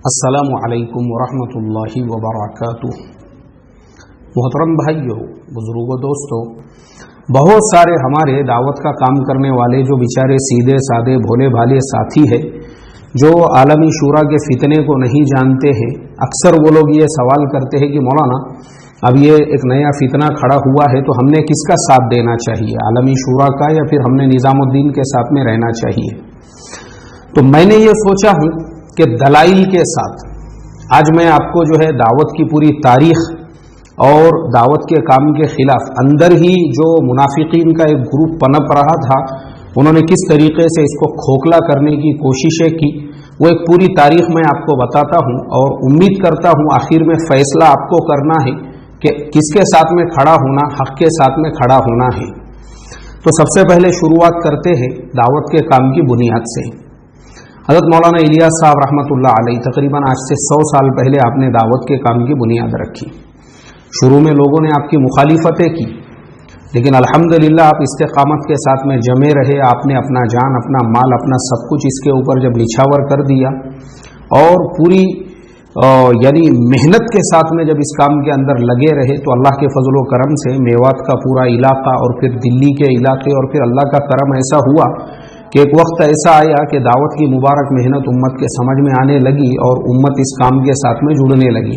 السلام علیکم ورحمۃ اللہ وبرکاتہ۔ محترم بھائیوں، بزرگوں، دوستوں، بہت سارے ہمارے دعوت کا کام کرنے والے جو بیچارے سیدھے سادے بھولے بھالے ساتھی ہیں، جو عالمی شورا کے فتنے کو نہیں جانتے ہیں، اکثر وہ لوگ یہ سوال کرتے ہیں کہ مولانا اب یہ ایک نیا فتنہ کھڑا ہوا ہے تو ہم نے کس کا ساتھ دینا چاہیے، عالمی شورا کا یا پھر ہم نے نظام الدین کے ساتھ میں رہنا چاہیے؟ تو میں نے یہ سوچا ہوں کہ دلائل کے ساتھ آج میں آپ کو جو ہے دعوت کی پوری تاریخ اور دعوت کے کام کے خلاف اندر ہی جو منافقین کا ایک گروپ پنپ رہا تھا، انہوں نے کس طریقے سے اس کو کھوکھلا کرنے کی کوششیں کی، وہ ایک پوری تاریخ میں آپ کو بتاتا ہوں، اور امید کرتا ہوں آخر میں فیصلہ آپ کو کرنا ہے کہ کس کے ساتھ میں کھڑا ہونا، حق کے ساتھ میں کھڑا ہونا ہے۔ تو سب سے پہلے شروعات کرتے ہیں دعوت کے کام کی بنیاد سے۔ حضرت مولانا الیاس صاحب رحمۃ اللہ علیہ تقریباً آج سے 100 سال پہلے آپ نے دعوت کے کام کی بنیاد رکھی۔ شروع میں لوگوں نے آپ کی مخالفتیں کی، لیکن الحمدللہ آپ استقامت کے ساتھ میں جمے رہے، آپ نے اپنا جان، اپنا مال، اپنا سب کچھ اس کے اوپر جب نچھاور کر دیا اور پوری یعنی محنت کے ساتھ میں جب اس کام کے اندر لگے رہے، تو اللہ کے فضل و کرم سے میوات کا پورا علاقہ اور پھر دلی کے علاقے اور پھر اللہ کا کرم ایسا ہوا کہ ایک وقت ایسا آیا کہ دعوت کی مبارک محنت امت کے سمجھ میں آنے لگی اور امت اس کام کے ساتھ میں جڑنے لگی۔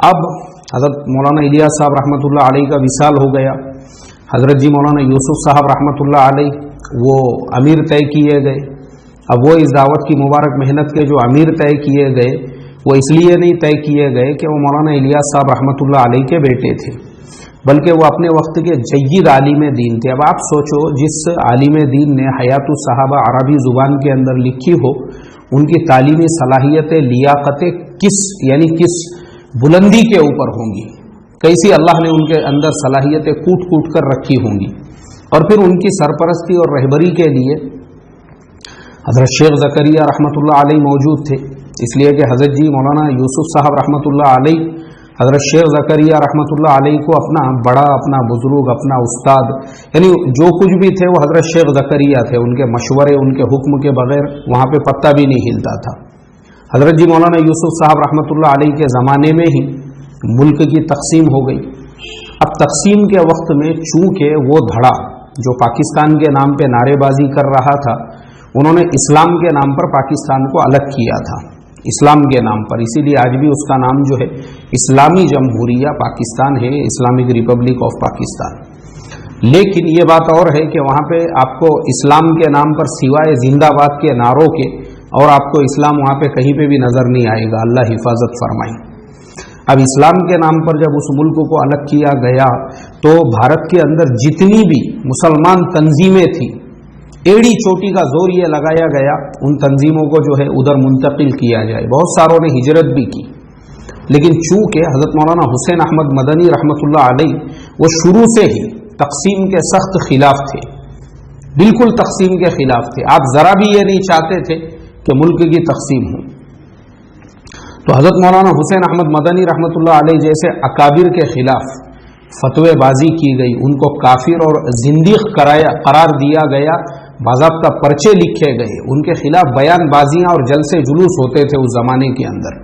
اب حضرت مولانا الیاس صاحب رحمۃ اللہ علیہ کا وصال ہو گیا، حضرت جی مولانا یوسف صاحب رحمۃ اللہ علیہ وہ امیر طے کیے گئے۔ اب وہ اس دعوت کی مبارک محنت کے جو امیر طے کیے گئے، وہ اس لیے نہیں طے کیے گئے کہ وہ مولانا الیاس صاحب رحمۃ اللہ علیہ کے بیٹے تھے، بلکہ وہ اپنے وقت کے جید عالم دین تھے۔ اب آپ سوچو، جس عالم دین نے حیات الصحابہ عربی زبان کے اندر لکھی ہو، ان کی تعلیمی صلاحیتیں، لیاقتیں کس بلندی کے اوپر ہوں گی، کیسی اللہ نے ان کے اندر صلاحیتیں کوٹ کوٹ کر رکھی ہوں گی، اور پھر ان کی سرپرستی اور رہبری کے لیے حضرت شیخ زکریا رحمۃ اللہ علیہ موجود تھے، اس لیے کہ حضرت جی مولانا یوسف صاحب رحمۃ اللہ علیہ حضرت شیخ زکریا رحمۃ اللہ علیہ کو اپنا بڑا، اپنا بزرگ، اپنا استاد، یعنی جو کچھ بھی تھے وہ حضرت شیخ زکریا تھے، ان کے مشورے، ان کے حکم کے بغیر وہاں پہ پتہ بھی نہیں ہلتا تھا۔ حضرت جی مولانا یوسف صاحب رحمۃ اللہ علیہ کے زمانے میں ہی ملک کی تقسیم ہو گئی۔ اب تقسیم کے وقت میں چونکہ وہ دھڑا جو پاکستان کے نام پہ نعرے بازی کر رہا تھا، انہوں نے اسلام کے نام پر پاکستان کو الگ کیا تھا، اسلام کے نام پر، اسی لیے آج بھی اس کا نام جو ہے اسلامی جمہوریہ پاکستان ہے، اسلامک ریپبلک آف پاکستان۔ لیکن یہ بات اور ہے کہ وہاں پہ آپ کو اسلام کے نام پر سوائے زندہ باد کے نعروں کے اور آپ کو اسلام وہاں پہ کہیں پہ بھی نظر نہیں آئے گا، اللہ حفاظت فرمائے۔ اب اسلام کے نام پر جب اس ملک کو الگ کیا گیا تو بھارت کے اندر جتنی بھی مسلمان تنظیمیں تھیں، ایڑی چوٹی کا زور یہ لگایا گیا ان تنظیموں کو جو ہے ادھر منتقل کیا جائے۔ بہت ساروں نے ہجرت بھی کی، لیکن چونکہ حضرت مولانا حسین احمد مدنی رحمۃ اللہ علیہ وہ شروع سے ہی تقسیم کے سخت خلاف تھے، بالکل تقسیم کے خلاف تھے، آپ ذرا بھی یہ نہیں چاہتے تھے کہ ملک کی تقسیم ہو۔ تو حضرت مولانا حسین احمد مدنی رحمۃ اللہ علیہ جیسے اکابر کے خلاف فتوی بازی کی گئی، ان کو کافر اور زندیق قرار دیا گیا، باضابطہ پرچے لکھے گئے، ان کے خلاف بیان بازیاں اور جلسے جلوس ہوتے تھے اس زمانے کے اندر۔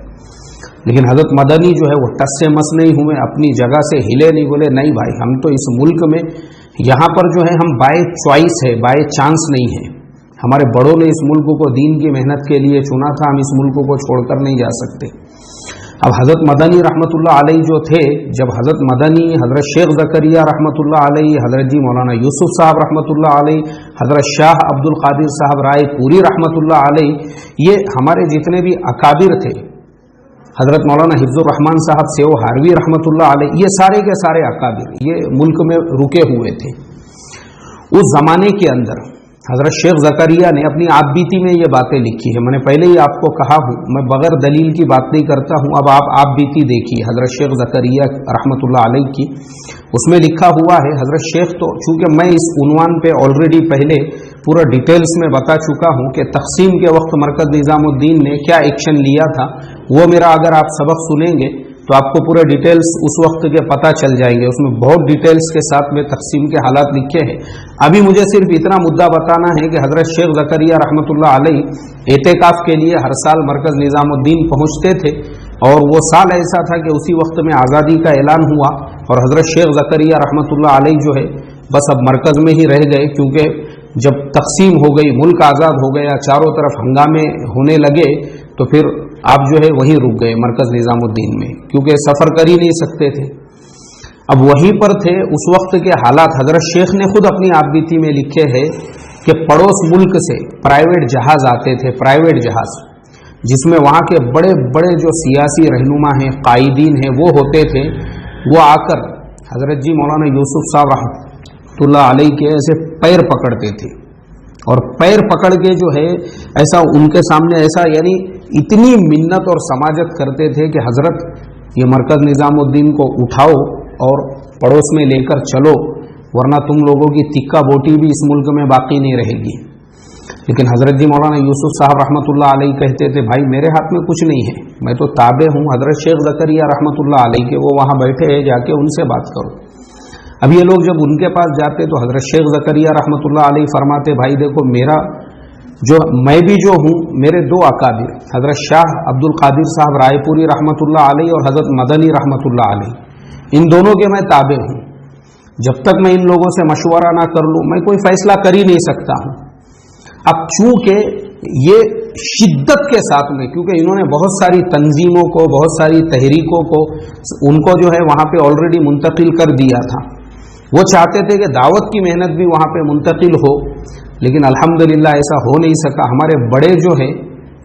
لیکن حضرت مدنی جو ہے وہ ٹس سے مس نہیں ہوئے، اپنی جگہ سے ہلے نہیں، بولے نہیں بھائی، ہم تو اس ملک میں یہاں پر جو ہے ہم بائی چوائس ہے، بائی چانس نہیں ہے، ہمارے بڑوں نے اس ملک کو دین کی محنت کے لیے چنا تھا، ہم اس ملک کو چھوڑ کر نہیں جا سکتے۔ اب حضرت مدنی رحمۃ اللہ علیہ جو تھے، جب حضرت مدنی، حضرت شیخ زکریا رحمۃ اللہ علیہ، حضرت جی مولانا یوسف صاحب رحمۃ اللہ علیہ، حضرت شاہ عبد القادر صاحب رائے پوری رحمۃ اللہ علیہ، یہ ہمارے جتنے بھی اکابر تھے، حضرت مولانا حفظ الرحمان صاحب سیو ہاروی رحمۃ اللہ علیہ، یہ سارے کے سارے اکابر یہ ملک میں رکے ہوئے تھے۔ اس زمانے کے اندر حضرت شیخ زکریا نے اپنی آپ بیتی میں یہ باتیں لکھی ہیں، میں نے پہلے ہی آپ کو کہا ہوں، میں بغیر دلیل کی بات نہیں کرتا ہوں۔ اب آپ بیتی دیکھیے حضرت شیخ زکریا رحمۃ اللہ علیہ کی، اس میں لکھا ہوا ہے، حضرت شیخ تو چونکہ میں اس عنوان پہ آلریڈی پہلے پورا ڈیٹیلز میں بتا چکا ہوں کہ تقسیم کے وقت مرکز نظام الدین نے کیا ایکشن لیا تھا، وہ میرا اگر آپ سبق سنیں گے تو آپ کو पूरे डिटेल्स उस वक्त के पता चल जाएंगे। उसमें बहुत डिटेल्स के साथ में तकसीम के हालात लिखे हैं। अभी मुझे सिर्फ इतना मुद्दा बताना है कि हजरत शेख ज़करिया रहमतुल्लाह अलैह एतेकाफ के लिए हर साल मरकज़ निज़ामुद्दीन पहुँचते थे, और वो साल ऐसा था कि उसी वक्त में आज़ादी का ऐलान हुआ और हजरत शेख ज़करिया रहमतुल्लाह अलैह जो है बस अब मरकज़ में ही रह गए, क्योंकि जब तकसीम हो गई, मुल्क आज़ाद हो गया, चारों तरफ हंगामे होने लगे, तो फिर आप जो है वहीं रुक गए मरकज़ निज़ामुद्दीन में, क्योंकि सफ़र कर ही नहीं सकते थे। अब वहीं पर थे। उस वक्त के हालात हजरत शेख ने खुद अपनी आपबीती में लिखे हैं कि पड़ोस मुल्क से प्राइवेट जहाज़ आते थे, प्राइवेट जहाज़, जिसमें वहाँ के बड़े बड़े जो सियासी रहनुमा हैं, कायदीन हैं, वो होते थे। वो आकर हजरत जी मौलाना यूसुफ साहब रहमतुल्लाह अलैह के ऐसे पैर पकड़ते थे, और पैर पकड़ के जो है ऐसा उनके सामने ऐसा यानी इतनी मिन्नत और समाजत करते थे कि हजरत ये मरकज़ निज़ामुद्दीन को उठाओ और पड़ोस में लेकर चलो, वरना तुम लोगों की तिक्का बोटी भी इस मुल्क में बाकी नहीं रहेगी। लेकिन हजरत जी मौलाना यूसुफ साहब रहमतुल्लाह अलैह कहते थे, भाई मेरे हाथ में कुछ नहीं है, मैं तो ताबे हूँ हजरत शेख ज़करिया रहमतुल्लाह अलैह के, वो वहाँ बैठे हैं, जाके उनसे बात करो। अब ये लोग जब उनके पास जाते तो हजरत शेख ज़करिया रहमतुल्लाह अलैह फरमाते, भाई देखो मेरा मैं भी जो हूँ, मेरे दो अकाबिर हजरत शाह अब्दुल कादिर साहब रायपुरी रहमतुल्लाह अलैह और हजरत मदनी रहमतुल्लाह अलैह, इन दोनों के मैं ताबे हूँ। जब तक मैं इन लोगों से मशवरा ना कर लूँ मैं कोई फैसला कर ही नहीं सकता हूँ। अब चूंकि ये शिद्दत के साथ में, क्योंकि इन्होंने बहुत सारी तंजीमों को, बहुत सारी तहरीकों को उनको जो है वहाँ पे ऑलरेडी मुंतकिल कर दिया था, वो चाहते थे कि दावत की मेहनत भी वहाँ पे मुंतकिल हो, लेकिन अल्हम्दुलिल्लाह ऐसा हो नहीं सका। हमारे बड़े जो है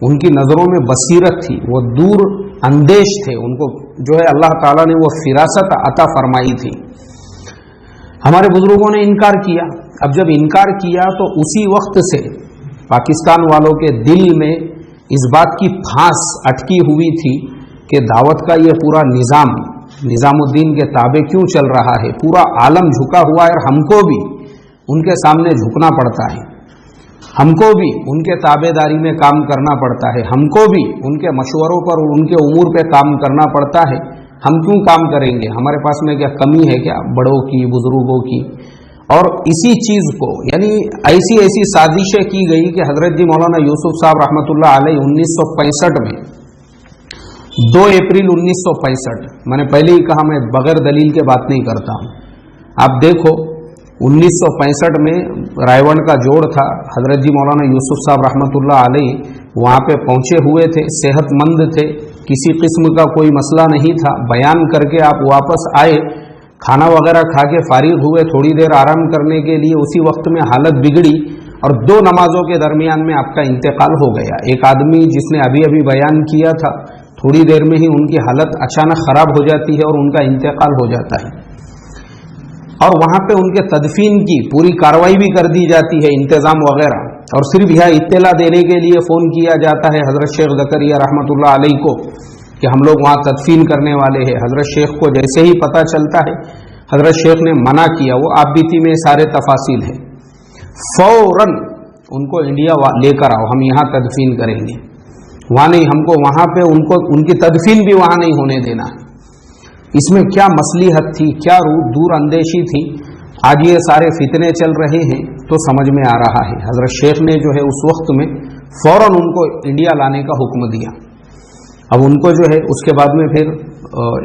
उनकी नज़रों में बसीरत थी, वो दूर अंदेश थे, उनको जो है अल्लाह ताला ने वो फिरासत अता फरमाई थी। हमारे बुजुर्गों ने इनकार किया। अब जब इनकार किया तो उसी वक्त से पाकिस्तान वालों के दिल में इस बात की फांस अटकी हुई थी कि दावत का ये पूरा निज़ाम निज़ामुद्दीन के ताबे क्यों चल रहा है, पूरा आलम झुका हुआ है और हमको भी उनके सामने झुकना पड़ता है, हमको भी उनके ताबेदारी में काम करना पड़ता है, हमको भी उनके मशवरों पर और उनके उमूर पे काम करना पड़ता है। हम क्यों काम करेंगे, हमारे पास में क्या कमी है क्या बड़ों की, बुजुर्गों की। और इसी चीज़ को यानी ऐसी ऐसी साजिशें की गई कि हजरत जी मौलाना यूसुफ साहब रहमतुल्लाह अलैह 1965 में 2 अप्रैल 1965, मैंने पहले ही कहा मैं बगैर दलील के बात नहीं करता हूँ। आप देखो 1965 में रायवण का जोड़ था, हजरत जी मौलाना यूसुफ साहब रहमतुल्लाह अलैह वहाँ पे पहुँचे हुए थे, सेहतमंद थे, किसी किस्म का कोई मसला नहीं था। बयान करके आप वापस आए, खाना वगैरह खा के फारिग हुए, थोड़ी देर आराम करने के लिए, उसी वक्त में हालत बिगड़ी और 2 नमाजों के दरमियान में आपका इंतकाल हो गया। एक आदमी जिसने अभी अभी बयान किया था, थोड़ी देर में ही उनकी हालत अचानक ख़राब हो जाती है और उनका इंतकाल हो जाता है, और वहाँ पे उनके तदफीन की पूरी कार्रवाई भी कर दी जाती है, इंतज़ाम वगैरह, और सिर्फ यह इत्तला देने के लिए फ़ोन किया जाता है हज़रत शेख ज़करिया रहमतुल्लाह अलैह को कि हम लोग वहाँ तदफीन करने वाले हैं। हज़रत शेख को जैसे ही पता चलता है, हज़रत शेख ने मना किया, वो आपबीती में सारे तफासिल हैं, फ़ौरन उनको इंडिया लेकर आओ, हम यहाँ तदफीन करेंगे, वहाँ नहीं, हमको वहाँ पे उनको उनकी तदफीन भी वहाँ नहीं होने देना है। इसमें क्या मसलिहत थी, क्या दूर अंदेशी थी। आज ये सारे फितने चल रहे हैं तो समझ में आ रहा है। हज़रत शेख ने जो है उस वक्त में फ़ौरन उनको इंडिया लाने का हुक्म दिया। अब उनको जो है उसके बाद में फिर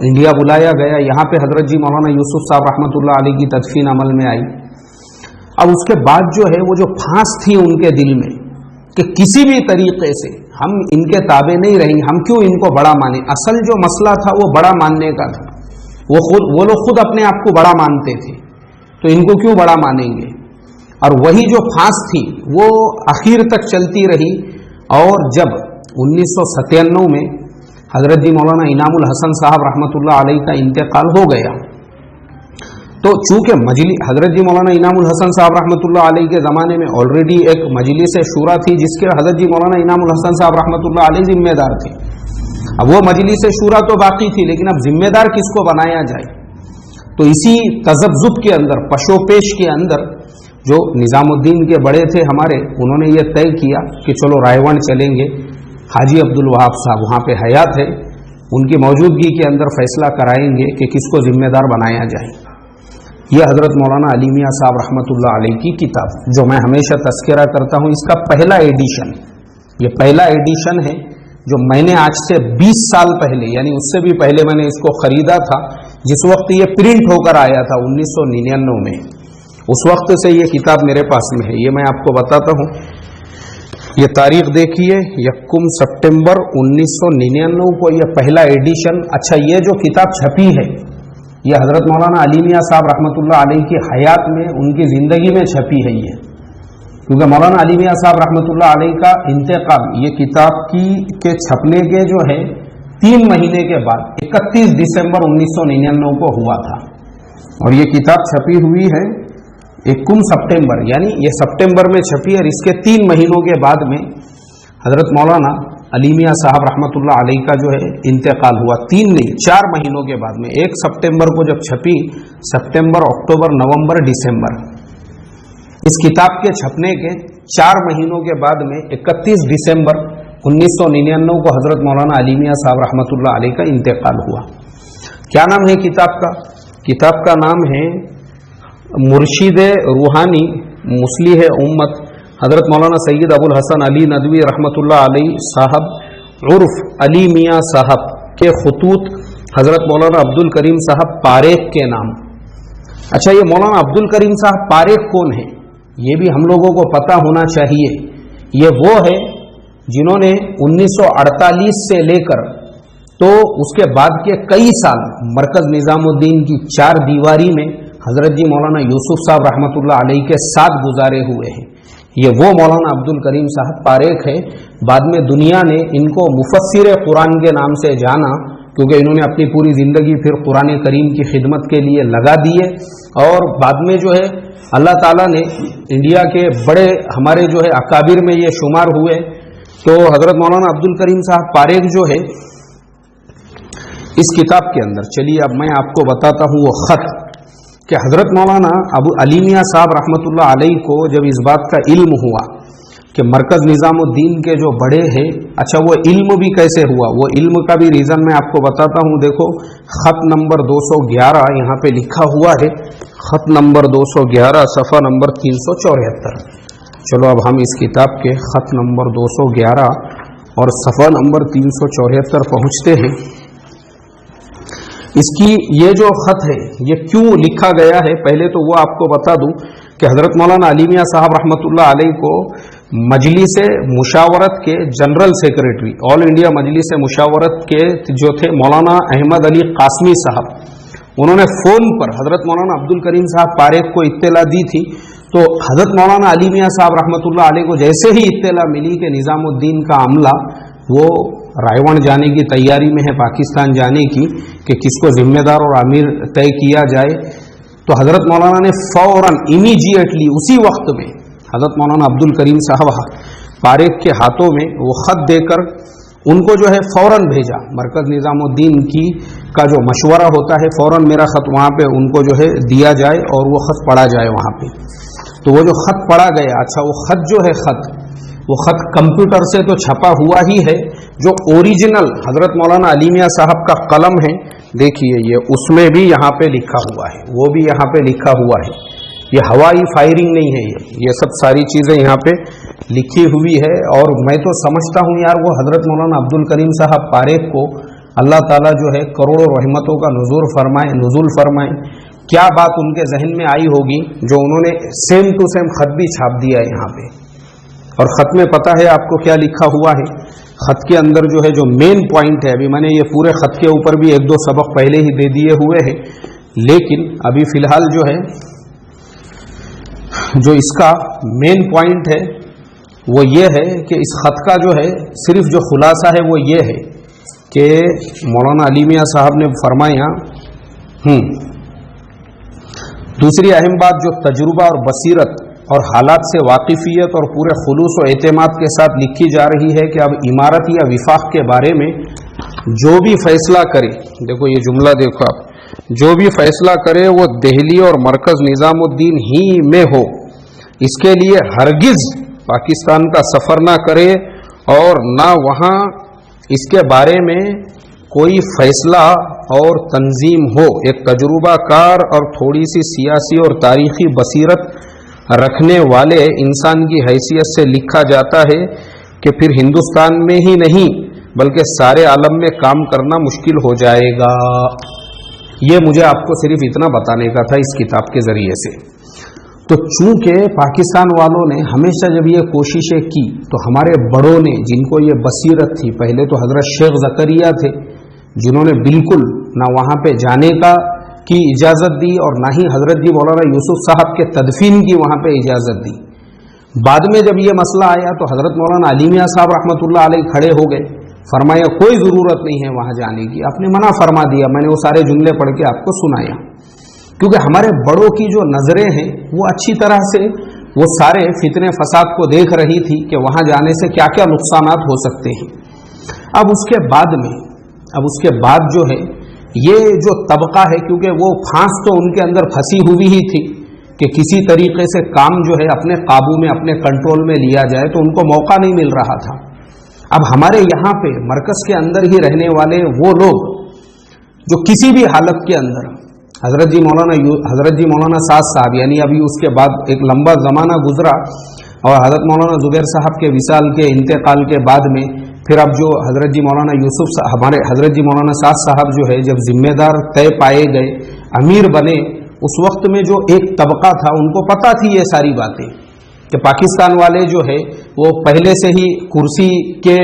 इंडिया बुलाया गया। यहाँ पे हज़रत जी मौलाना यूसुफ साहब रहमतुल्लाह अलैह की तदफीन अमल में आई। अब उसके बाद जो है वो जो फांस थी उनके दिल में कि किसी भी तरीके से हम इनके ताबे नहीं रहेंगे, हम क्यों इनको बड़ा माने। असल जो मसला था वो बड़ा मानने का था, वो लोग खुद अपने आप को बड़ा मानते थे, तो इनको क्यों बड़ा मानेंगे। और वही जो फांस थी वो आखिर तक चलती रही। और जब 1997 में हज़रत जी मौलाना इनामुल हसन साहब रहमतुल्लाह अलैह का इंतकाल हो गया, तो चूँकि हज़रत जी मौलाना इनामुल हसन साहब रहमतुल्लाह अलैह के ज़माने में ऑलरेडी एक मजलिस शूरा थी जिसके हज़रत जी मौलाना इनामुल हसन साहब रहमतुल्लाह अलैह जिम्मेदार थे। अब वो मजलिस शूरा तो बाकी थी, लेकिन अब जिम्मेदार किसको बनाया जाए। तो इसी तज़ब्ज़ुब के अंदर, पशोपेश के अंदर, जो निज़ामुद्दीन के बड़े थे हमारे, उन्होंने ये तय किया कि चलो रायवण चलेंगे। हाजी अब्दुल वहाब साहब वहाँ पे हयात है, उनकी मौजूदगी के अंदर फैसला कराएंगे कि किसको जिम्मेदार बनाया जाए। यह हज़रत मौलाना अली मियां साहब रहमतुल्लाह अलैह की किताब, जो मैं हमेशा तस्करा करता हूँ, इसका पहला एडिशन, ये पहला एडिशन है जो मैंने आज से 20 साल पहले, यानी उससे भी पहले मैंने इसको खरीदा था, जिस वक्त ये प्रिंट होकर आया था 1999 में। उस वक्त से ये किताब मेरे पास में है। ये मैं आपको बताता हूँ, ये तारीख देखिए, 1 सितंबर 1999 को ये पहला एडिशन। अच्छा, ये जो किताब छपी है ये हज़रत मौलाना अली मियां साहब रहमतुल्लाह अलैह की हयात में, उनकी ज़िंदगी में छपी है ये, क्योंकि मौलाना अली मियां साहब रहमतुल्लाह अलैह का इंतकाल ये किताब के छपने के जो है 3 महीने के बाद 31 दिसंबर 1999 को हुआ था, और ये किताब छपी हुई है 1 सितंबर, यानी ये सितंबर में छपी है, और इसके 3 महीनों के बाद में हज़रत मौलाना अली मियां साहब रहमतुल्लाह अलैह का जो है इंतकाल हुआ। 3 नहीं 4 महीनों के बाद में, 1 सितंबर को जब छपी, सितंबर, अक्टूबर, नवंबर, दिसंबर, इस किताब के छपने के 4 महीनों के बाद में 31 दिसंबर 1999 को हज़रत मौलाना अली मियां साहब रहमतुल्लाह अलैह का इंतकाल हुआ। क्या नाम है किताब का? किताब का नाम है मुर्शिद रूहानी मुस्लिह उम्मत हज़रत मौलाना सैयद अबुल हसन अली नदवी रहमतुल्लाह अलैह साहब उर्फ अली मियां साहब के खतूत हज़रत मौलाना अब्दुल करीम साहब पारेख के नाम। अच्छा, ये मौलाना अब्दुल करीम साहब पारेख कौन है, ये भी हम लोगों को पता होना चाहिए। ये वो है जिन्होंने 1948 से लेकर तो उसके बाद के कई साल मरकज़ निज़ामुद्दीन की 4 दीवारी में हज़रत जी मौलाना यूसुफ साहब रहमतुल्लाह अलैह के साथ गुजारे हुए हैं। ये वो मौलाना अब्दुल करीम साहब पारेख है। बाद में दुनिया ने इनको मुफस्सिर कुरान के नाम से जाना, क्योंकि इन्होंने अपनी पूरी ज़िंदगी फिर कुरान करीम की खिदमत के लिए लगा दिए, और बाद में जो है अल्लाह ताला ने इंडिया के बड़े हमारे जो है अकाबिर में ये शुमार हुए। तो हज़रत मौलाना अब्दुल करीम साहब पारेख जो है इस किताब के अंदर, चलिए अब मैं आपको बताता हूँ वो ख़त कि हज़रत मौलाना अबू अली मियां साहब रहमतुल्लाह अलैह को जब इस बात का इल्म हुआ कि मरकज़ निज़ामुद्दीन के जो बड़े हैं, अच्छा वो इल्म भी कैसे हुआ, वो इल्म का भी रीज़न मैं आपको बताता हूँ। देखो, ख़त नंबर 211 यहाँ पे लिखा हुआ है, ख़त नंबर 211 सफ़ा नंबर 374। चलो अब हम इस किताब के ख़त नंबर 211 और सफ़ा नंबर 374 पहुँचते हैं। इसकी ये जो ख़त है ये क्यों लिखा गया है, पहले तो वो आपको बता दूं कि हज़रत मौलाना अली मियां साहब रहमतुल्लाह अलैह को मजलिस मुशावरत के जनरल सेक्रेटरी, ऑल इंडिया मजलिस मुशावरत के जो थे मौलाना अहमद अली कासमी साहब, उन्होंने फ़ोन पर हज़रत मौलाना अब्दुल करीम साहब पारेख को इत्तला दी थी। तो हज़रत मौलाना अली मियां साहब रहमतुल्लाह अलैह को जैसे ही इत्तला मिली कि निज़ामुद्दीन का अमला वो रायवण जाने की तैयारी में है, पाकिस्तान जाने की, कि किसको जिम्मेदार और अमीर तय किया जाए, तो हज़रत मौलाना ने फ़ौरन इमीडिएटली उसी वक्त में हज़रत मौलाना अब्दुल करीम साहब पारेख के हाथों में वो ख़त देकर उनको जो है फ़ौरन भेजा। मरकज़ निज़ामुद्दीन की का जो मशवरा होता है, फ़ौरन मेरा ख़त वहाँ पे उनको जो है दिया जाए और वो ख़त पढ़ा जाए वहाँ पे। तो वो जो ख़त पढ़ा गया, अच्छा वो ख़त जो है वो ख़त कंप्यूटर से तो छपा हुआ ही है, जो ओरिजिनल हज़रत मौलाना अली मियां साहब का कलम है, देखिए ये उसमें भी यहाँ पे लिखा हुआ है, वो भी यहाँ पे लिखा हुआ है। ये हवाई फायरिंग नहीं है, ये सब सारी चीज़ें यहाँ पे लिखी हुई है। और मैं तो समझता हूँ यार, वो हज़रत मौलाना अब्दुल करीम साहब पारेख को अल्लाह ताला जो है करोड़ों रहमतों का नुज़ुल फरमाए। क्या बात उनके जहन में आई होगी जो उन्होंने सेम टू सेम ख़त भी छाप दिया है यहाँ पे। और ख़त में पता है आपको क्या लिखा हुआ है? ख़त के अंदर जो है जो मेन पॉइंट है, अभी मैंने ये पूरे ख़त के ऊपर भी 1-2 सबक पहले ही दे दिए हुए हैं, लेकिन अभी फ़िलहाल जो है जो इसका मेन पॉइंट है वो ये है कि इस ख़त का जो है सिर्फ जो खुलासा है वो ये है कि मौलाना अली मियां साहब ने फरमाया, दूसरी अहम बात जो तजुर्बा और बसीरत और हालात से वाकिफियत और पूरे खुलूस और एतमाद के साथ लिखी जा रही है कि अब इमारत या विफाक के बारे में जो भी फैसला करे, देखो ये जुमला देखो आप, जो भी फैसला करे वो दिल्ली और मरकज़ निज़ामुद्दीन ही में हो, इसके लिए हरगिज़ पाकिस्तान का सफ़र ना करे और ना वहाँ इसके बारे में کوئی فیصلہ اور تنظیم ہو، ایک تجربہ کار اور تھوڑی سی سیاسی اور تاریخی بصیرت رکھنے والے انسان کی حیثیت سے لکھا جاتا ہے کہ پھر ہندوستان میں ہی نہیں بلکہ سارے عالم میں کام کرنا مشکل ہو جائے گا۔ یہ مجھے آپ کو صرف اتنا بتانے کا تھا اس کتاب کے ذریعے سے۔ تو چونکہ پاکستان والوں نے ہمیشہ جب یہ کوششیں کی تو ہمارے بڑوں نے، جن کو یہ بصیرت تھی، پہلے تو حضرت شیخ زکریا تھے جنہوں نے بالکل نہ وہاں پہ جانے کی اجازت دی اور نہ ہی حضرت جی مولانا یوسف صاحب کے تدفین کی وہاں پہ اجازت دی۔ بعد میں جب یہ مسئلہ آیا تو حضرت مولانا علی میاں صاحب رحمۃ اللہ علیہ کھڑے ہو گئے، فرمایا کوئی ضرورت نہیں ہے وہاں جانے کی، آپ نے منع فرما دیا۔ میں نے وہ سارے جملے پڑھ کے آپ کو سنایا، کیونکہ ہمارے بڑوں کی جو نظریں ہیں وہ اچھی طرح سے وہ سارے فتنے فساد کو دیکھ رہی تھی کہ وہاں جانے سے کیا کیا نقصانات ہو سکتے ہیں۔ اب اس کے بعد جو ہے یہ جو طبقہ ہے، کیونکہ وہ پھانس تو ان کے اندر پھنسی ہوئی ہی تھی کہ کسی طریقے سے کام جو ہے اپنے قابو میں، اپنے کنٹرول میں لیا جائے، تو ان کو موقع نہیں مل رہا تھا۔ اب ہمارے یہاں پہ مرکز کے اندر ہی رہنے والے وہ لوگ جو کسی بھی حالت کے اندر حضرت جی مولانا سعد صاحب، یعنی ابھی اس کے بعد ایک لمبا زمانہ گزرا اور حضرت مولانا زبیر صاحب کے وصال کے انتقال کے بعد میں پھر اب جو حضرت جی مولانا یوسف صاحب، ہمارے حضرت جی مولانا سعد صاحب جو ہے جب ذمہ دار طے پائے گئے، امیر بنے، اس وقت میں جو ایک طبقہ تھا ان کو پتہ تھی یہ ساری باتیں کہ پاکستان والے جو ہے وہ پہلے سے ہی کرسی کے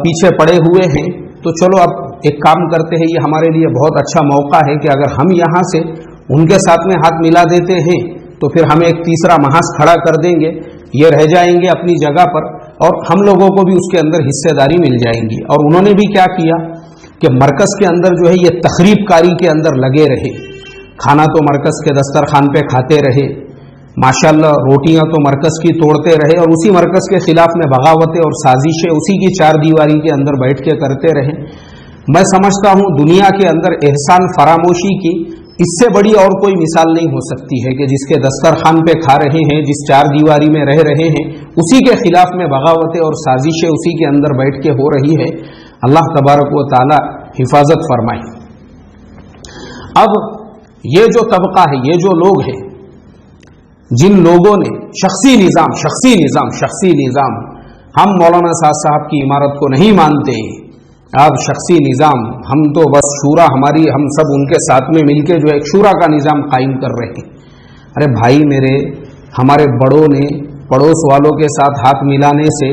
پیچھے پڑے ہوئے ہیں، تو چلو اب ایک کام کرتے ہیں، یہ ہمارے لیے بہت اچھا موقع ہے کہ اگر ہم یہاں سے ان کے ساتھ میں ہاتھ ملا دیتے ہیں تو پھر ہمیں ایک تیسرا محاذ کھڑا کر دیں گے، یہ رہ جائیں گے اپنی جگہ پر اور ہم لوگوں کو بھی اس کے اندر حصے داری مل جائیں گی۔ اور انہوں نے بھی کیا کیا کہ مرکز کے اندر جو ہے یہ تخریب کاری کے اندر لگے رہے، کھانا تو مرکز کے دسترخوان پہ کھاتے رہے، ماشاءاللہ روٹیاں تو مرکز کی توڑتے رہے، اور اسی مرکز کے خلاف میں بغاوتیں اور سازشیں اسی کی چار دیواری کے اندر بیٹھ کے کرتے رہے۔ میں سمجھتا ہوں دنیا کے اندر احسان فراموشی کی اس سے بڑی اور کوئی مثال نہیں ہو سکتی ہے کہ جس کے دسترخوان پہ کھا رہے ہیں، جس چار دیواری میں رہ رہے ہیں، اسی کے خلاف میں بغاوتیں اور سازشیں اسی کے اندر بیٹھ کے ہو رہی ہے۔ اللہ تبارک و تعالی حفاظت فرمائے۔ اب یہ جو طبقہ ہے، یہ جو لوگ ہیں، جن لوگوں نے شخصی نظام، ہم مولانا سعد صاحب کی عمارت کو نہیں مانتے، اب شخصی نظام، ہم تو بس شورا، ہم سب ان کے ساتھ میں مل کے جو ایک شورا کا نظام قائم کر رہے ہیں۔ ارے بھائی میرے، ہمارے بڑوں نے پڑوس والوں کے ساتھ ہاتھ ملانے سے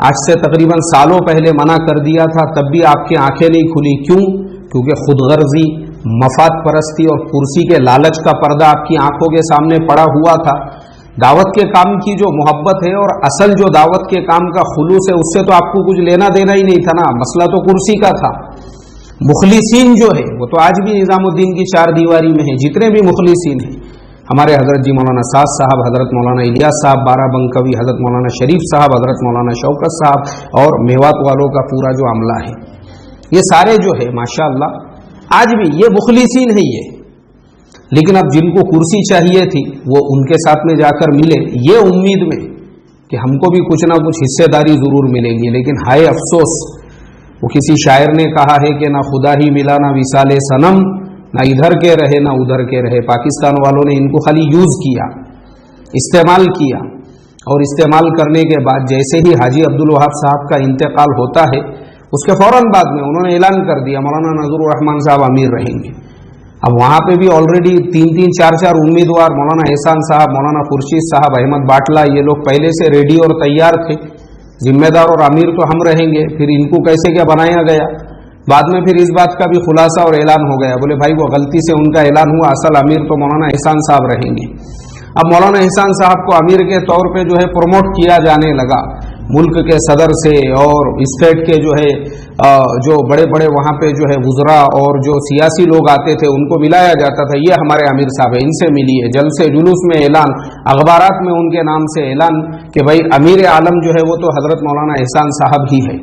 آج سے تقریباً سالوں پہلے منع کر دیا تھا، تب بھی آپ کی آنکھیں نہیں کھلی، کیوں؟ کیونکہ خود غرضی، مفاد پرستی اور کرسی کے لالچ کا پردہ آپ کی آنکھوں کے سامنے پڑا ہوا تھا۔ دعوت کے کام کی جو محبت ہے اور اصل جو دعوت کے کام کا خلوص ہے، اس سے تو آپ کو کچھ لینا دینا ہی نہیں تھا نا، مسئلہ تو کرسی کا تھا۔ مخلصین جو ہے وہ تو آج بھی نظام الدین کی چار دیواری میں ہیں، جتنے بھی مخلصین ہیں، ہمارے حضرت جی مولانا سعد صاحب، حضرت مولانا الیاس صاحب بارہ بنکوی، حضرت مولانا شریف صاحب، حضرت مولانا شوکت صاحب اور میوات والوں کا پورا جو عملہ ہے، یہ سارے جو ہے ماشاءاللہ آج بھی یہ مخلصین ہیں یہ۔ لیکن اب جن کو کرسی چاہیے تھی وہ ان کے ساتھ میں جا کر ملے، یہ امید میں کہ ہم کو بھی کچھ نہ کچھ حصے داری ضرور ملے گی، لیکن ہائے افسوس، وہ کسی شاعر نے کہا ہے کہ نہ خدا ہی ملا نہ وصال صنم، نہ ادھر کے رہے نہ ادھر کے رہے۔ پاکستان والوں نے ان کو خالی یوز کیا، استعمال کیا، اور استعمال کرنے کے بعد جیسے ہی حاجی عبدالوہاب صاحب کا انتقال ہوتا ہے، اس کے فوراً بعد میں انہوں نے اعلان کر دیا مولانا نذر الرحمان صاحب امیر رہیں گے۔ اب وہاں پہ بھی آلریڈی 3 4 امیدوار، مولانا احسان صاحب، مولانا خورشید صاحب، احمد باٹلہ، یہ لوگ پہلے سے ریڈی اور تیار تھے، ذمہ دار اور امیر تو ہم رہیں گے۔ پھر ان کو کیسے کیا بنایا گیا؟ بعد میں پھر اس بات کا بھی خلاصہ اور اعلان ہو گیا، بولے بھائی وہ غلطی سے ان کا اعلان ہوا، اصل امیر تو مولانا احسان صاحب رہیں گے۔ اب مولانا احسان صاحب کو امیر کے طور پہ جو ہے پروموٹ کیا جانے لگا، ملک کے صدر سے اور اسٹیٹ کے جو ہے جو بڑے بڑے وہاں پہ جو ہے وزراء اور جو سیاسی لوگ آتے تھے ان کو ملایا جاتا تھا، یہ ہمارے امیر صاحب ہیں، ان سے ملیے، جلسے جلوس میں اعلان، اخبارات میں ان کے نام سے اعلان کہ بھائی امیر عالم جو ہے وہ تو حضرت مولانا احسان صاحب ہی ہے۔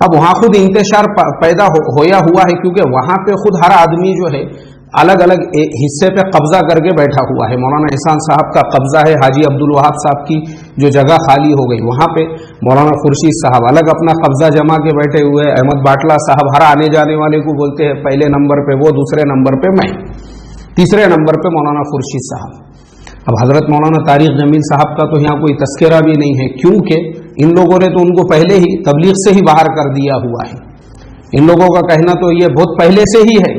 اب وہاں خود انتشار پیدا ہوا ہے، کیونکہ وہاں پہ خود ہر آدمی جو ہے अलग अलग हिस्से पे कब्जा करके बैठा हुआ है। मौलाना एहसान साहब का कब्जा है, हाजी अब्दुल वहाब साहब की जो जगह खाली हो गई वहाँ पे मौलाना खुर्शीद साहब अलग अपना कब्जा जमा के बैठे हुए। अहमद बाटला साहब हर आने जाने वाले को बोलते हैं पहले नंबर पे वो, दूसरे नंबर पे मैं, तीसरे नंबर पे मौलाना खुर्शीद साहब। अब हजरत मौलाना तारिक जमील साहब का तो यहाँ कोई तस्करा भी नहीं है, क्योंकि इन लोगों ने तो उनको पहले ही तबलीग से ही बाहर कर दिया हुआ है। इन लोगों का कहना तो ये बहुत पहले से ही है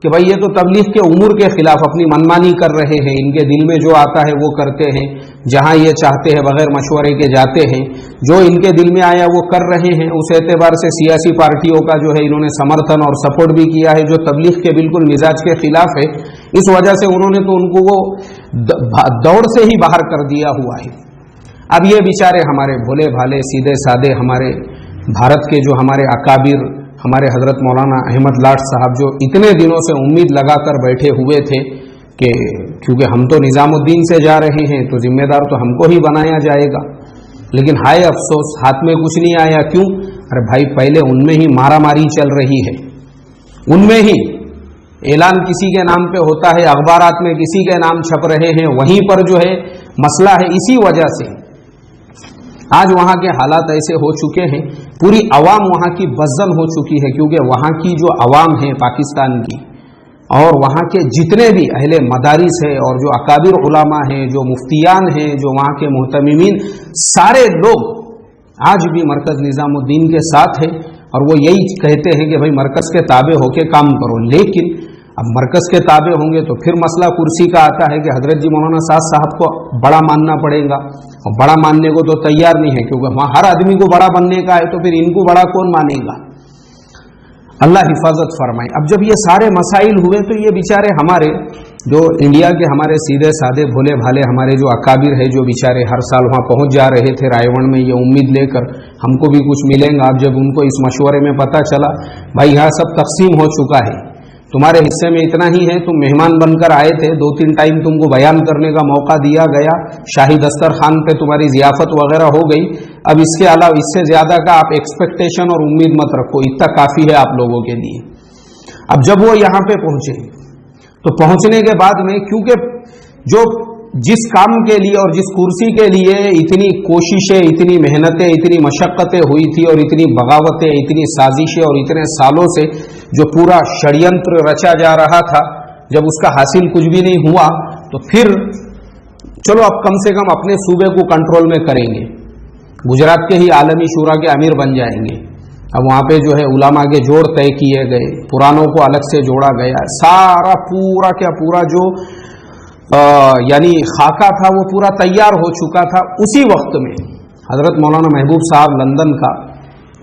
कि भाई ये तो तबलीग के उमूर के खिलाफ अपनी मनमानी कर रहे हैं, इनके दिल में जो आता है वो करते हैं, जहां ये चाहते हैं बगैर मशवरे के जाते हैं, जो इनके दिल में आया वो कर रहे हैं। उस एतबार से सियासी पार्टियों का जो है इन्होंने समर्थन और सपोर्ट भी किया है जो तबलीग के बिल्कुल मिजाज के खिलाफ है। इस वजह से उन्होंने तो उनको वो दौड़ से ही बाहर कर दिया हुआ है। अब ये बेचारे हमारे भोले भाले सीधे सादे हमारे भारत के जो हमारे अकाबिर हमारे हजरत मौलाना अहमद लाट साहब जो इतने दिनों से उम्मीद लगाकर बैठे हुए थे कि क्योंकि हम तो निजामुद्दीन से जा रहे हैं तो जिम्मेदार तो हमको ही बनाया जाएगा, लेकिन हाय अफसोस हाथ में कुछ नहीं आया। क्यों? अरे भाई पहले उनमें ही मारामारी चल रही है, उनमें ही ऐलान किसी के नाम पे होता है, अखबारात में किसी के नाम छप रहे हैं, वहीं पर जो है मसला है। इसी वजह से आज वहां के हालात ऐसे हो चुके हैं, पूरी अवाम वहां की बज़्ज़न हो चुकी है, क्योंकि वहां की जो अवाम है पाकिस्तान की और वहां के जितने भी अहले मदारिस है और जो अकाबिर उलामा हैं, जो मुफ्तियान हैं, जो वहां के मुहतमिमीन, सारे लोग आज भी मरकज़ निज़ामुद्दीन के साथ है और वो यही कहते हैं कि भाई मरकज़ के ताबे होके काम करो। लेकिन अब मरकज़ के ताबे होंगे तो फिर मसला कुर्सी का आता है कि हजरत जी मौलाना साद साहब को बड़ा मानना पड़ेगा, और बड़ा मानने को तो तैयार नहीं है, क्योंकि वहाँ हर आदमी को बड़ा बनने का है, तो फिर इनको बड़ा कौन मानेगा? अल्लाह हिफाजत फरमाए। अब जब ये सारे मसाइल हुए तो ये बेचारे हमारे जो इंडिया के हमारे सीधे साधे भोले भाले हमारे जो अकाबिर है, जो बेचारे हर साल वहाँ पहुँच जा रहे थे रायवण में ये उम्मीद लेकर हमको भी कुछ मिलेगा। अब जब उनको इस मशवरे में पता चला भाई यहाँ सब तकसीम हो चुका है, तुम्हारे हिस्से में इतना ही है, तुम मेहमान बनकर आए थे, 2-3 टाइम तुमको बयान करने का मौका दिया गया, शाही दस्तरखान पे तुम्हारी जियाफत वगैरह हो गई, अब इसके अलावा इससे ज्यादा का आप एक्सपेक्टेशन और उम्मीद मत रखो, इतना काफी है आप लोगों के लिए। अब जब वो यहाँ पे पहुंचे तो पहुंचने के बाद में क्योंकि जो जिस काम के लिए और जिस कुर्सी के लिए इतनी कोशिशें, इतनी मेहनतें, इतनी मशक्क़तें हुई थी और इतनी बगावतें, इतनी साजिशें और इतने सालों से जो पूरा षड्यंत्र रचा जा रहा था, जब उसका हासिल कुछ भी नहीं हुआ तो फिर चलो अब कम से कम अपने सूबे को कंट्रोल में करेंगे, गुजरात के ही आलमी शूरा के अमीर बन जाएंगे। अब वहाँ पे जो है उलामा के जोड़ तय किए गए, पुरानों को अलग से जोड़ा गया, सारा पूरा क्या पूरा जो यानी खाका था वो पूरा तैयार हो चुका था। उसी वक्त में हजरत मौलाना महबूब साहब लंदन का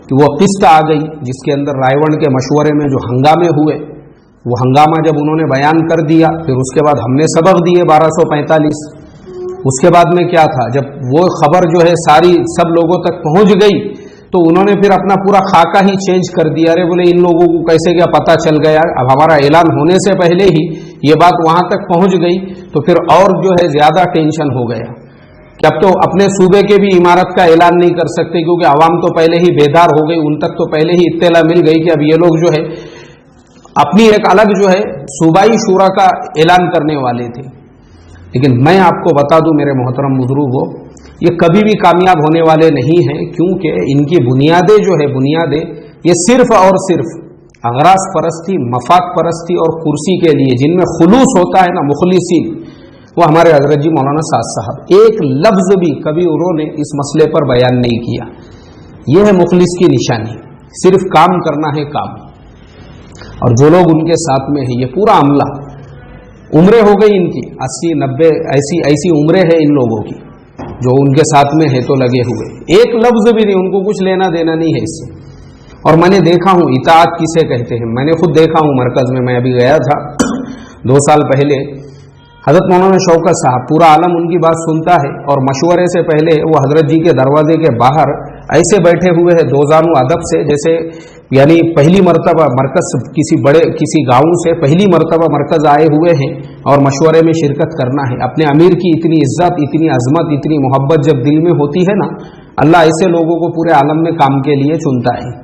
कि वो किस्त आ गई जिसके अंदर रायवण के मशवरे में जो हंगामे हुए, वो हंगामा जब उन्होंने बयान कर दिया, फिर उसके बाद हमने सबक दिए 1245। उसके बाद में क्या था, जब वो खबर जो है सारी सब लोगों तक पहुंच गई तो उन्होंने फिर अपना पूरा खाका ही चेंज कर दिया। अरे बोले इन लोगों को कैसे क्या पता चल गया, अब हमारा ऐलान होने से पहले ही ये बात वहां तक पहुंच गई तो फिर और जो है ज्यादा टेंशन हो गया कि अब तो अपने सूबे के भी इमारत का ऐलान नहीं कर सकते, क्योंकि आवाम तो पहले ही बेदार हो गई, उन तक तो पहले ही इत्तला मिल गई कि अब ये लोग जो है अपनी एक अलग जो है सूबाई शूरा का ऐलान करने वाले थे। लेकिन मैं आपको बता दूं मेरे मोहतरम बुजुर्गों, ये कभी भी कामयाब होने वाले नहीं हैं, क्योंकि इनकी बुनियादें जो है बुनियादें ये सिर्फ और सिर्फ अगराज परस्ती, मफाद परस्ती और कुर्सी के लिए, जिनमें खुलूस होता है ना, मुखलिसीन, वो हमारे हजरत जी मौलाना साद साहब एक लफ्ज भी कभी उन्होंने इस मसले पर बयान नहीं किया। यह है मुखलिस की निशानी, सिर्फ काम करना है काम। और जो लोग उनके साथ में है, ये पूरा अमला, उम्रें हो गई इनकी 80-90 ऐसी उम्रें है इन लोगों की जो उनके साथ में है तो लगे हुए, एक लफ्ज भी नहीं, उनको कुछ लेना देना नहीं है इससे। और मैंने देखा हूं इताअत किसे कहते हैं, मैंने खुद देखा हूं मरकज में, मैं अभी गया था 2 साल पहले, हजरत मौलाना शौकत साहब पूरा आलम उनकी बात सुनता है और मशवरे से पहले वो हजरत जी के दरवाजे के बाहर ऐसे बैठे हुए हैं दोजानू अदब से, जैसे यानी पहली मरतबा मरकज किसी गांव से पहली मरतबा मरकज आए हुए हैं और मशवरे में शिरकत करना है। अपने अमीर की इतनी इज्जत, इतनी अजमत, इतनी मोहब्बत जब दिल में होती है ना, अल्लाह ऐसे लोगों को पूरे आलम में काम के लिए चुनता है।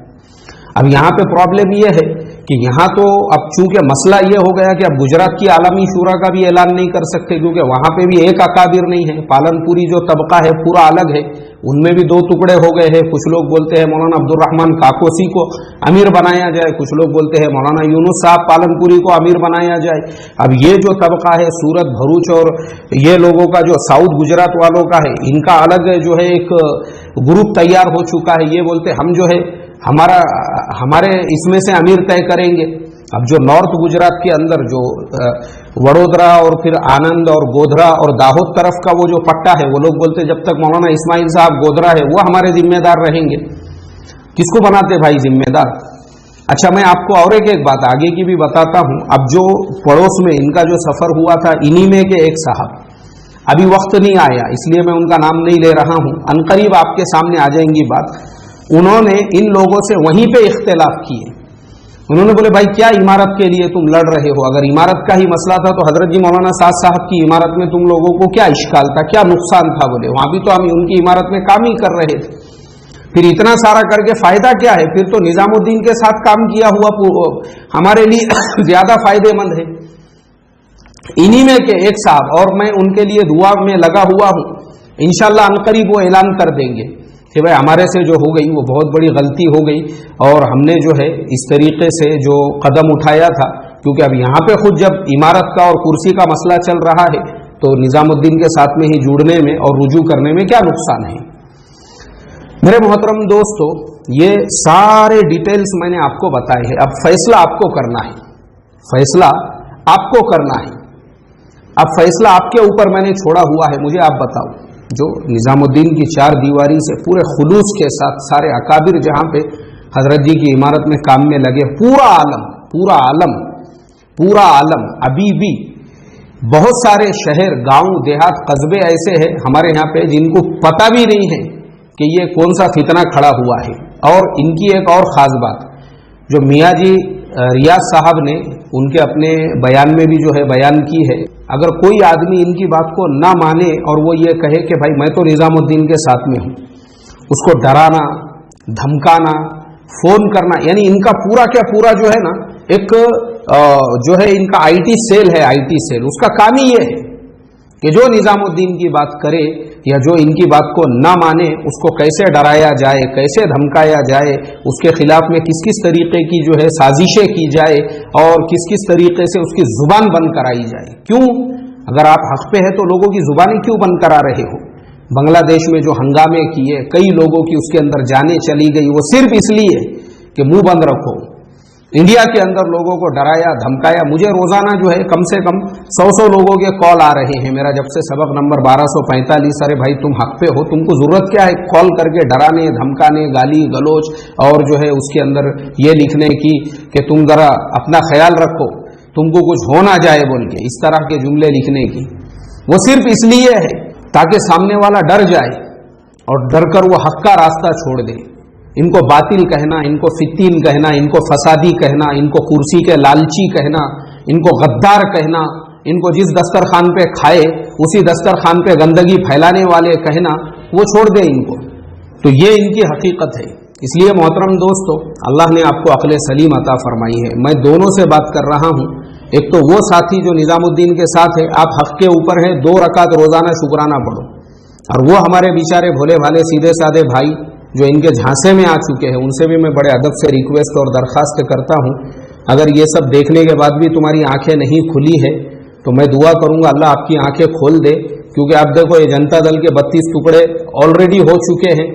अब यहाँ पे प्रॉब्लम यह है کہ یہاں تو اب چونکہ مسئلہ یہ ہو گیا کہ اب گجرات کی عالمی شورا کا بھی اعلان نہیں کر سکتے کیونکہ وہاں پہ بھی ایک اکابر نہیں ہے، پالنپوری جو طبقہ ہے پورا الگ ہے، ان میں بھی دو ٹکڑے ہو گئے ہیں. کچھ لوگ بولتے ہیں مولانا عبد الرحمان کاکوسی کو امیر بنایا جائے، کچھ لوگ بولتے ہیں مولانا یونس صاحب پالنپوری کو امیر بنایا جائے. اب یہ جو طبقہ ہے سورت بھروچ اور یہ لوگوں کا جو ساؤتھ گجرات والوں کا ہے، ان کا الگ جو ہے ایک گروپ تیار ہو چکا ہے. یہ بولتے ہم جو ہے ہمارے اس میں سے امیر طے کریں گے. اب جو نارتھ گجرات کے اندر جو وڈودرا اور پھر آنند اور گودھرا اور داہود طرف کا وہ جو پٹا ہے، وہ لوگ بولتے جب تک مولانا اسماعیل صاحب گودھرا ہے وہ ہمارے ذمہ دار رہیں گے. کس کو بناتے بھائی ذمہ دار؟ اچھا میں آپ کو اور ایک بات آگے کی بھی بتاتا ہوں. اب جو پڑوس میں ان کا جو سفر ہوا تھا، انہی میں کے ایک صاحب، ابھی وقت نہیں آیا اس لیے میں ان کا نام نہیں لے رہا ہوں، عنقریب آپ کے سامنے آ جائیں گی بات. انہوں نے ان لوگوں سے وہیں پہ اختلاف کیے. انہوں نے بولے بھائی کیا عمارت کے لیے تم لڑ رہے ہو؟ اگر عمارت کا ہی مسئلہ تھا تو حضرت جی مولانا سعد صاحب کی عمارت میں تم لوگوں کو کیا اشکال تھا، کیا نقصان تھا؟ بولے وہاں بھی تو ہم ان کی عمارت میں کام ہی کر رہے تھے، پھر اتنا سارا کر کے فائدہ کیا ہے؟ پھر تو نظام الدین کے ساتھ کام کیا ہوا ہمارے لیے زیادہ فائدے مند ہے. انہی میں کے ایک صاحب، اور میں ان کے لیے دعا میں لگا ہوا ہوں، انشاءاللہ عنقریب وہ اعلان کر دیں گے کہ بھائی ہمارے سے جو ہو گئی وہ بہت بڑی غلطی ہو گئی اور ہم نے جو ہے اس طریقے سے جو قدم اٹھایا تھا، کیونکہ اب یہاں پہ خود جب عمارت کا اور کرسی کا مسئلہ چل رہا ہے تو نظام الدین کے ساتھ میں ہی جڑنے میں اور رجوع کرنے میں کیا نقصان ہے؟ میرے محترم دوستو، یہ سارے ڈیٹیلز میں نے آپ کو بتائے ہیں. اب فیصلہ آپ کو کرنا ہے، فیصلہ آپ کو کرنا ہے. اب فیصلہ آپ کے اوپر میں نے چھوڑا ہوا ہے. مجھے آپ بتاؤ، جو نظام الدین کی چار دیواری سے پورے خلوص کے ساتھ سارے اکابر جہاں پہ حضرت جی کی عمارت میں کام میں لگے، پورا عالم ابھی بھی بہت سارے شہر، گاؤں، دیہات، قصبے ایسے ہیں ہمارے یہاں پہ جن کو پتہ بھی نہیں ہے کہ یہ کون سا فتنہ کھڑا ہوا ہے. اور ان کی ایک اور خاص بات جو میاں جی ریاض صاحب نے ان کے اپنے بیان میں بھی جو ہے بیان کی ہے، اگر کوئی آدمی ان کی بات کو نہ مانے اور وہ یہ کہے کہ بھائی میں تو نظام الدین کے ساتھ میں ہوں، اس کو ڈرانا، دھمکانا، فون کرنا، یعنی ان کا پورا کیا پورا جو ہے نا ایک جو ہے ان کا آئی ٹی سیل ہے، آئی ٹی سیل، اس کا کام ہی یہ ہے کہ جو نظام الدین کی بات کرے یا جو ان کی بات کو نہ مانے اس کو کیسے ڈرایا جائے، کیسے دھمکایا جائے، اس کے خلاف میں کس کس طریقے کی جو ہے سازشیں کی جائے اور کس کس طریقے سے اس کی زبان بند کرائی جائے. کیوں؟ اگر آپ حق پہ ہے تو لوگوں کی زبانیں کیوں بند کرا رہے ہو؟ بنگلہ دیش میں جو ہنگامے کیے، کئی لوگوں کی اس کے اندر جانیں چلی گئی، وہ صرف اس لیے کہ منہ بند رکھو. انڈیا کے اندر لوگوں کو ڈرایا، دھمکایا. مجھے روزانہ جو ہے کم سے کم 100 لوگوں کے کال آ رہے ہیں. میرا جب سے سبق نمبر 1245، ارے بھائی تم حق پہ ہو، تم کو ضرورت کیا ہے کال کر کے ڈرانے، دھمکانے، گالی گلوچ اور جو ہے اس کے اندر یہ لکھنے کی کہ تم ذرا اپنا خیال رکھو، تم کو کچھ ہو نہ جائے بول کے اس طرح کے جملے لکھنے کی. وہ صرف اس لیے ہے تاکہ سامنے والا ڈر جائے اور ڈر کر وہ حق کا راستہ چھوڑ دے. ان کو باطل کہنا، ان کو فتین کہنا، ان کو فسادی کہنا، ان کو کرسی کے لالچی کہنا، ان کو غدار کہنا، ان کو جس دسترخوان پہ کھائے اسی دسترخوان پہ گندگی پھیلانے والے کہنا، وہ چھوڑ دے ان کو. تو یہ ان کی حقیقت ہے. اس لیے محترم دوستو، اللہ نے آپ کو عقل سلیم عطا فرمائی ہے. میں دونوں سے بات کر رہا ہوں. ایک تو وہ ساتھی جو نظام الدین کے ساتھ ہے، آپ حق کے اوپر ہیں، 2 رکعت روزانہ شکرانہ پڑھو. اور وہ ہمارے بیچارے بھولے بھالے سیدھے سادے بھائی جو ان کے جھانسے میں آ چکے ہیں، ان سے بھی میں بڑے ادب سے ریکویسٹ اور درخواست کرتا ہوں، اگر یہ سب دیکھنے کے بعد بھی تمہاری آنکھیں نہیں کھلی ہے تو میں دعا کروں گا اللہ آپ کی آنکھیں کھول دے. کیونکہ آپ دیکھو یہ جنتا دل کے 32 ٹکڑے آلریڈی ہو چکے ہیں.